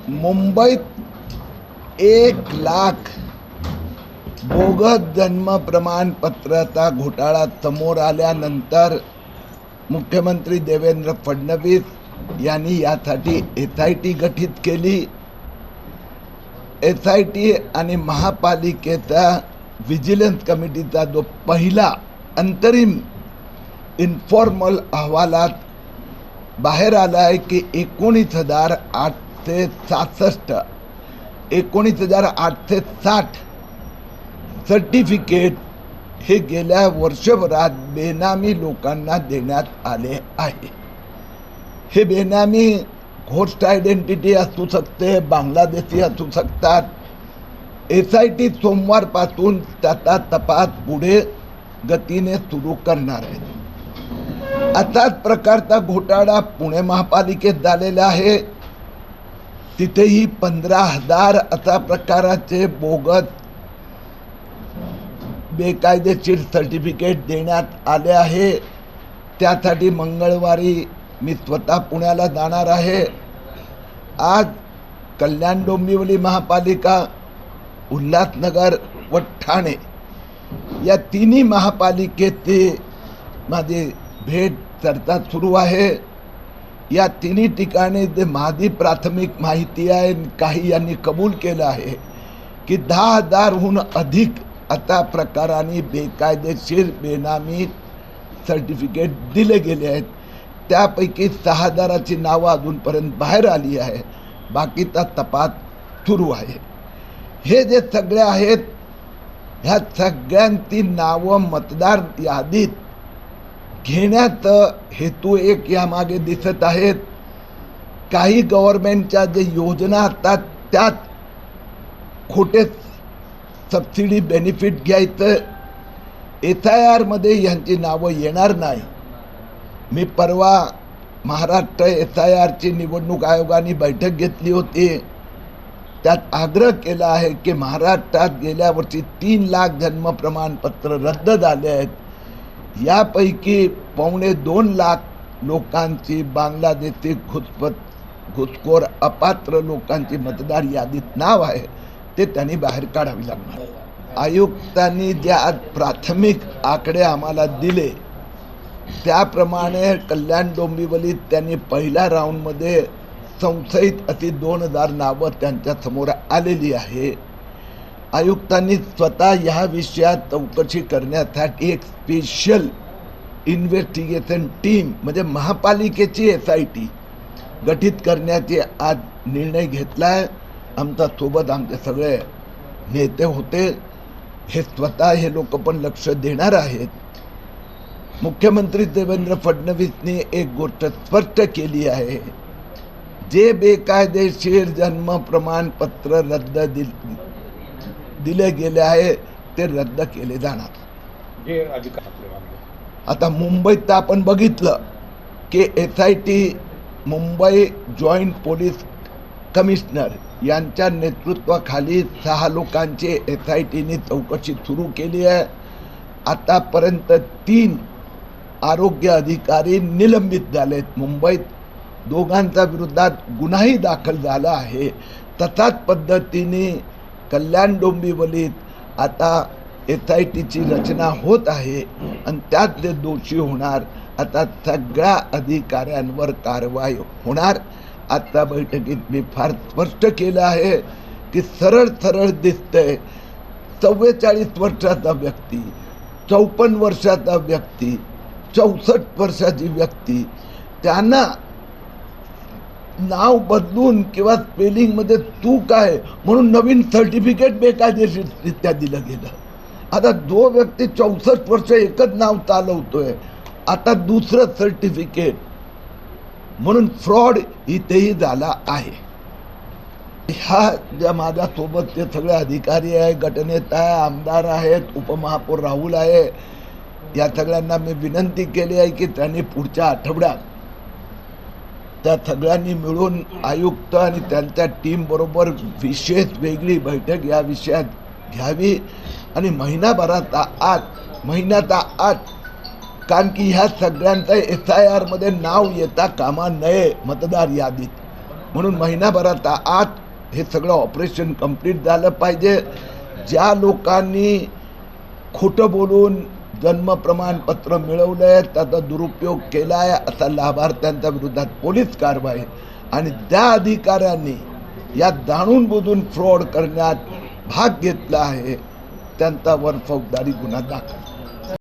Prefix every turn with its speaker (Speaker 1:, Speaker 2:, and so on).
Speaker 1: मुंबईत 1,00,000 बोगस जन्म प्रमाणपत्राचा घोटाळा समोर आल्यानंतर मुख्यमंत्री देवेंद्र फडणवीस यांनी यासाठी SIT गठीत केली। SIT आणि महापालिकेचा विजिलन्स कमिटीचा जो पहिला अंतरिम इन्फॉर्मल अहवालात बाहेर आला आहे की 19,860 सर्टिफिकेट हे गेल्या वर्षभरात बेनामी लोकांना देण्यात आले आहे। हे बेनामी घोस्ट आयडेंटिटी असू शकते, बांगलादेशी असू शकतात। SIT सोमवारपासून त्याचा तपास पुढे गतीने सुरू करणार आहे। असाच प्रकारचा घोटाळा पुणे महापालिकेत झालेला आहे। तिथेही 15,000 अशा प्रकाराचे बोगस बेकायदेशीर सर्टिफिकेट देण्यात आले आहे। त्यासाठी मंगळवारी मी स्वतः पुण्याला जाणार आहे। आज कल्याण डोंबिवली महापालिका, उल्हासनगर व ठाणे या तिन्ही महापालिकेचे माझी भेट चर्चा सुरू आहे। या तिन्ही ठिकाणी जे माझी प्राथमिक माहिती आहे, काही यांनी कबूल केलं आहे की 10,000हून अधिक अशा प्रकाराने बेकायदेशीर बेनामी सर्टिफिकेट दिले गेले आहेत। त्यापैकी 6,000ची नावं अजूनपर्यंत बाहेर आली आहे। बाकीचा तपास सुरू आहे। हे जे सगळे आहेत, ह्या सगळ्यांची नावं मतदार यादीत घेण्याचा हेतू एक यामागे दिसत आहेत। काही गव्हर्नमेंटच्या जे योजना असतात त्यात खोटे सबसिडी बेनिफिट घ्यायचं, SIR मध्ये यांची नावं येणार नाही। मी परवा महाराष्ट्र SIRची निवडणूक आयोगाने बैठक घेतली होती। त्यात आग्रह केला आहे की महाराष्ट्रात गेल्या वर्षी 3,00,000 जन्म प्रमाणपत्र रद्द झाले आहेत। यापैकी 2.25 लाख लोकांची बांगलादेशी घुसखोर अपात्र लोकांची मतदार यादीत नाव आहे, ते त्यांनी बाहेर काढावे लागणार। आयुक्तांनी जे आज प्राथमिक आकडे आम्हाला दिले त्याप्रमाणे कल्याण डोंबिवलीत त्यांनी पहिल्या राऊंडमध्ये संशयित अशी 2,000 नावं त्यांच्या समोर आलेली आहे। आयुक्तांनी स्वतः ह्या विषयात चौकशी करण्यासाठी एक स्पेशल इन्व्हेस्टिगेशन टीम म्हणजे महापालिकेची SIT गठीत करण्याचे आज निर्णय घेतला आहे। आमच्या सोबत आमचे सगळे नेते होते। हे स्वतः हे लोक पण लक्ष देणार आहेत। मुख्यमंत्री देवेंद्र फडणवीसने एक गोष्ट स्पष्ट केली आहे, जे बेकायदेशीर जन्म प्रमाणपत्र रद्द दिले गेले आहे ते रद्द केले जाणार। आता मुंबईत आपण बघितलं की SIT Mumbai joint police commissioner यांच्या नेतृत्वाखाली 6 लोकांची SITने चौकशी सुरू केली आहे। आतापर्यंत 3 आरोग्य अधिकारी निलंबित झालेत। मुंबईत 2 विरोधात गुन्हाही दाखल झाला आहे। तसाच पद्धतीने कल्याण डोंबिवलीत आता SITची रचना होत आहे आणि त्यात जे दोषी होणार आता सगळ्या अधिकाऱ्यांवर कारवाई होणार। आता बैठकीत मी फार स्पष्ट केलं आहे की सरळ दिसतंय 44 वर्षाचा व्यक्ती, 54 वर्षाचा व्यक्ती, 64 वर्षाची व्यक्ती, त्यांना नाव बदलून किंवा स्पेलिंगमध्ये चूक आहे म्हणून नवीन सर्टिफिकेट बेकायदेशीररित्या दिलं गेलं। आता जो व्यक्ती 64 वर्ष एकच नाव चालवतोय, आता दुसरं सर्टिफिकेट म्हणून फ्रॉड इथेही झाला आहे। ह्या ज्या माझ्यासोबत ते सगळे अधिकारी आहे, गटनेता आहे, आमदार आहेत, उपमहापौर राहुल आहे, या सगळ्यांना मी विनंती केली आहे की त्यांनी पुढच्या आठवड्यात त्या सगळ्यांनी मिळून आयुक्त आणि त्यांच्या टीमबरोबर विशेष वेगळी बैठक या विषयात घ्यावी आणि महिन्याच्या आत, कारण की ह्या सगळ्यांचं SIR मध्ये नाव येता कामा नये मतदार यादीत, म्हणून महिनाभरात आत हे सगळं ऑपरेशन कंप्लीट झालं पाहिजे. ज्या लोकांनी खोटं बोलून जन्म प्रमाणपत्र मिळवलंय, त्याचा दुरुपयोग केलाय, असा लाभार्थ्यांच्या विरोधात पोलीस कारवाई आणि त्या अधिकाऱ्यांनी या जाणून बुजून फ्रॉड करण्यात भाग घेतला आहे त्यांच्यावर फौजदारी गुन्हा दाखल.